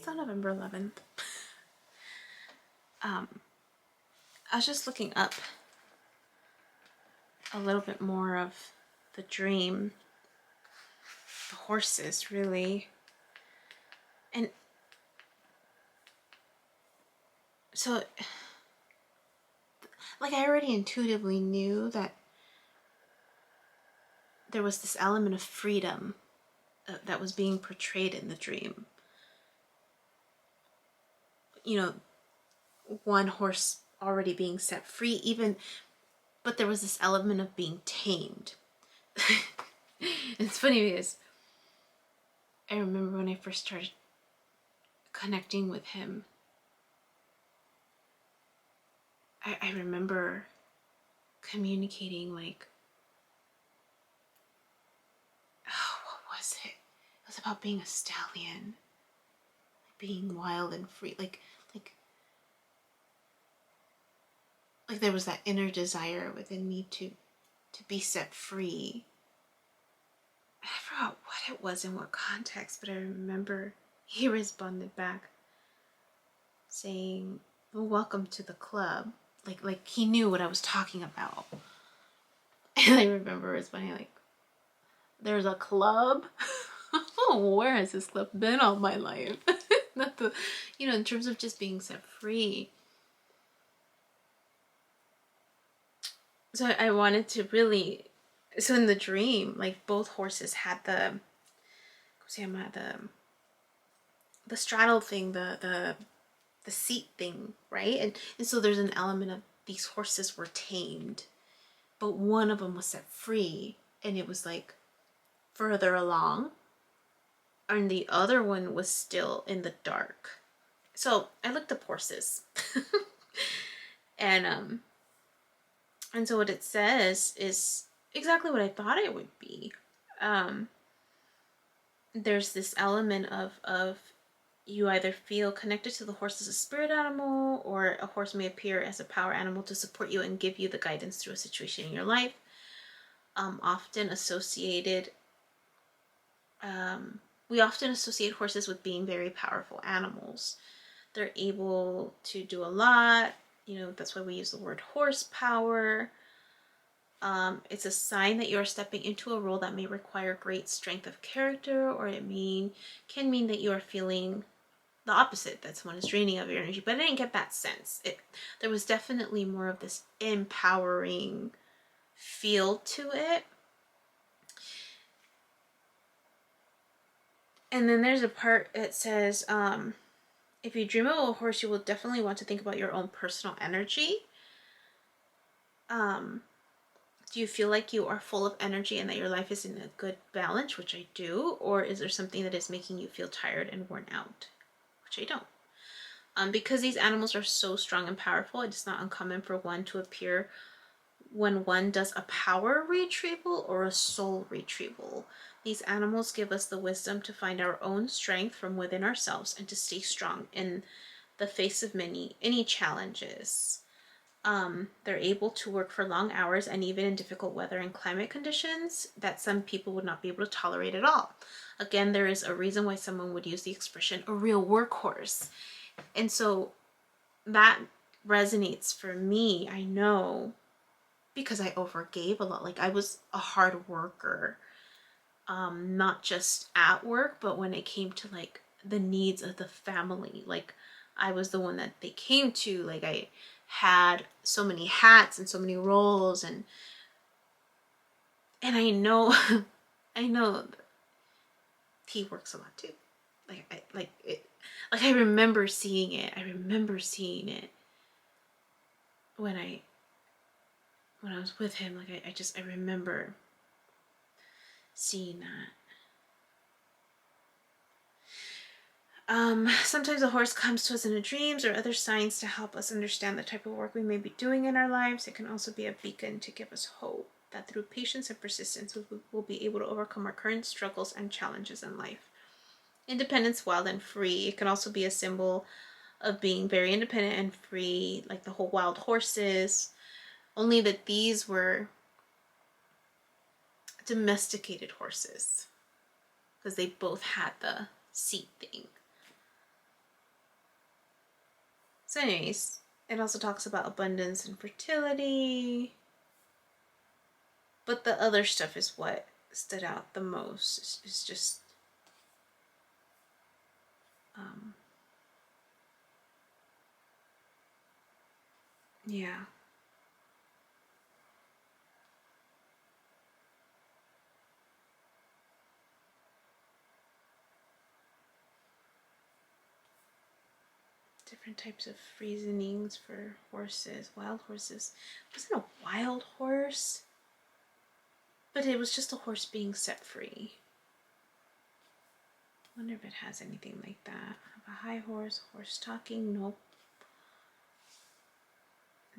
Still November 11th. I was just looking up a little bit more of the dream, the horses, really. And so, like, I already intuitively knew that there was this element of freedom that was being portrayed in the dream. You know, one horse already being set free, but there was this element of being tamed. It's funny because I remember when I first started connecting with him, I remember communicating like, oh, what was it? It was about being a stallion, being wild and free, like there was that inner desire within me to be set free. I forgot what it was in what context, but I remember he responded back saying, well, welcome to the club. Like he knew what I was talking about. And I remember responding like, there's a club? Oh, where has this club been all my life? Not the, in terms of just being set free. So I wanted to really, so in the dream, like both horses had the straddle thing, the seat thing, right? And so there's an element of these horses were tamed, but one of them was set free, and it was like further along, and the other one was still in the dark. So I looked up horses, and so what it says is exactly what I thought it would be. There's this element of you either feel connected to the horse as a spirit animal, or a horse may appear as a power animal to support you and give you the guidance through a situation in your life. Often associated, we often associate horses with being very powerful animals. They're able to do a lot. That's why we use the word horsepower. It's a sign that you're stepping into a role that may require great strength of character, or it can mean that you are feeling the opposite, that someone is draining of your energy. But I didn't get that sense. There was definitely more of this empowering feel to it. And then there's a part that says, if you dream of a horse, you will definitely want to think about your own personal energy. Do you feel like you are full of energy and that your life is in a good balance, which I do? Or is there something that is making you feel tired and worn out, which I don't? Because these animals are so strong and powerful, it's not uncommon for one to appear when one does a power retrieval or a soul retrieval. These animals give us the wisdom to find our own strength from within ourselves and to stay strong in the face of any challenges. They're able to work for long hours and even in difficult weather and climate conditions that some people would not be able to tolerate at all. Again, there is a reason why someone would use the expression a real workhorse. And so that resonates for me, I know, because I overgave a lot. Like, I was a hard worker, not just at work, but when it came to like the needs of the family. Like, I was the one that they came to. Like, I had so many hats and so many roles, and I know I know he works a lot too. I remember seeing it. When I was with him. Like, I remember seeing that. Sometimes a horse comes to us in the dreams or other signs to help us understand the type of work we may be doing in our lives. It can also be a beacon to give us hope that through patience and persistence we will be able to overcome our current struggles and challenges in life. Independence, wild and free. It can also be a symbol of being very independent and free, like the whole wild horses. Only that these were domesticated horses, because they both had the seat thing. So anyways, it also talks about abundance and fertility. But the other stuff is what stood out the most. It's just yeah. Different types of reasonings for horses, wild horses. It wasn't a wild horse, but it was just a horse being set free. I wonder if it has anything like that. A high horse, horse talking, nope.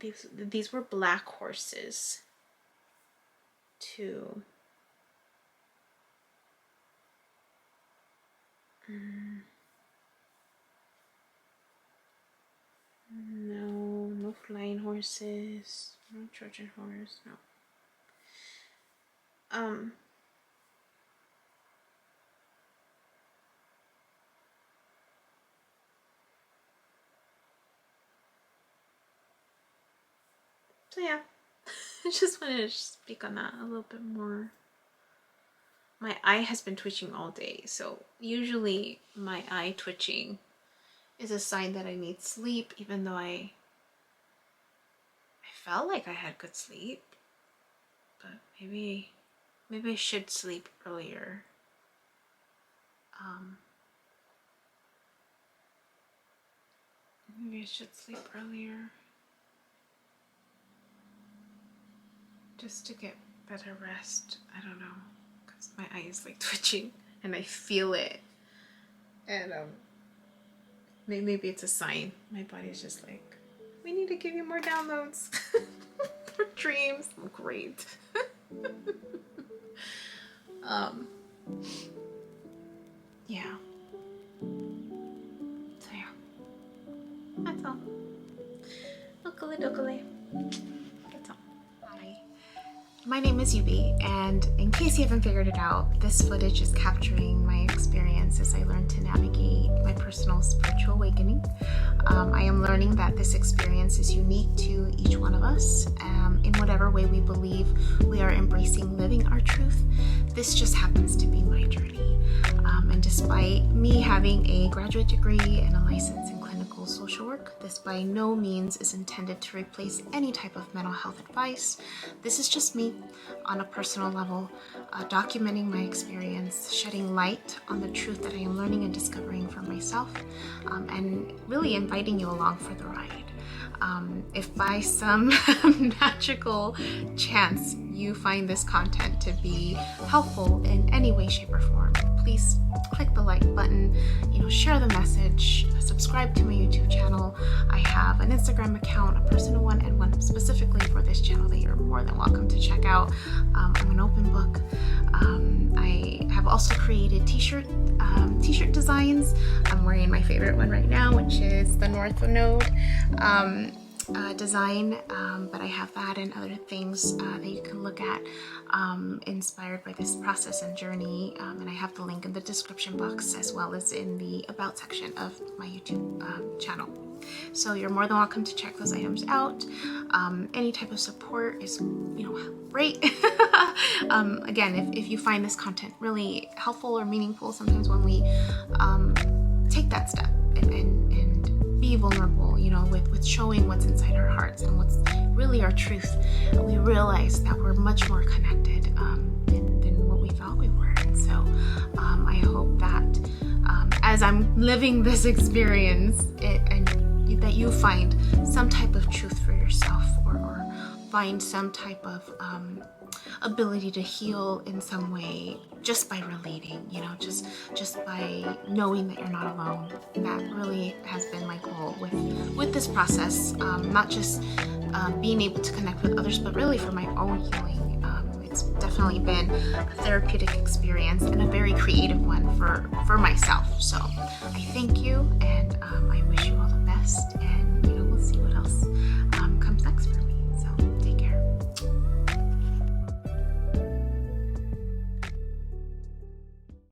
These were black horses too. No flying horses, no Trojan horse, no. So yeah, I just wanted to speak on that a little bit more. My eye has been twitching all day, so usually my eye twitching is a sign that I need sleep, even though I felt like I had good sleep. But maybe I should sleep earlier. Maybe I should sleep earlier. Just to get better rest. I don't know. Because my eye is like twitching and I feel it. And maybe it's a sign. My body's just like, we need to give you more downloads for dreams. Great. Yeah. So yeah. That's all. Dokale. That's all. Hi. My name is Yubi, and in case you haven't figured it out, this footage is capturing my experience as I learn to navigate my personal spiritual awakening. I am learning that this experience is unique to each one of us. In whatever way we believe we are embracing living our truth, this just happens to be my journey. And despite me having a graduate degree and a license in clinical social work, this by no means is intended to replace any type of mental health advice. This is just me on a personal level, documenting my experience, shedding light on the truth that I am learning and discovering for myself, and really inviting you along for the ride. If by some magical chance you find this content to be helpful in any way, shape, or form, please click the like button, share the message, subscribe to my YouTube channel. I have an Instagram account, a personal one, and one specifically for this channel that you're more than welcome to check out. I'm an open book. I have also created t-shirt designs. I'm wearing my favorite one right now, which is the North Node design, but I have that and other things that you can look at inspired by this process and journey, and I have the link in the description box as well as in the about section of my YouTube channel. So you're more than welcome to check those items out. Any type of support is great. Again, if you find this content really helpful or meaningful, sometimes when we take that step and be vulnerable, with showing what's inside our hearts and what's really our truth, we realize that we're much more connected than what we thought we were. And so I hope that as I'm living this experience, and that you find some type of truth for yourself, or find some type of ability to heal in some way just by relating, just by knowing that you're not alone. That really has been my goal with this process, not just being able to connect with others, but really for my own healing. It's definitely been a therapeutic experience and a very creative one for myself. So I thank you, and I wish you all the best, and we'll see what else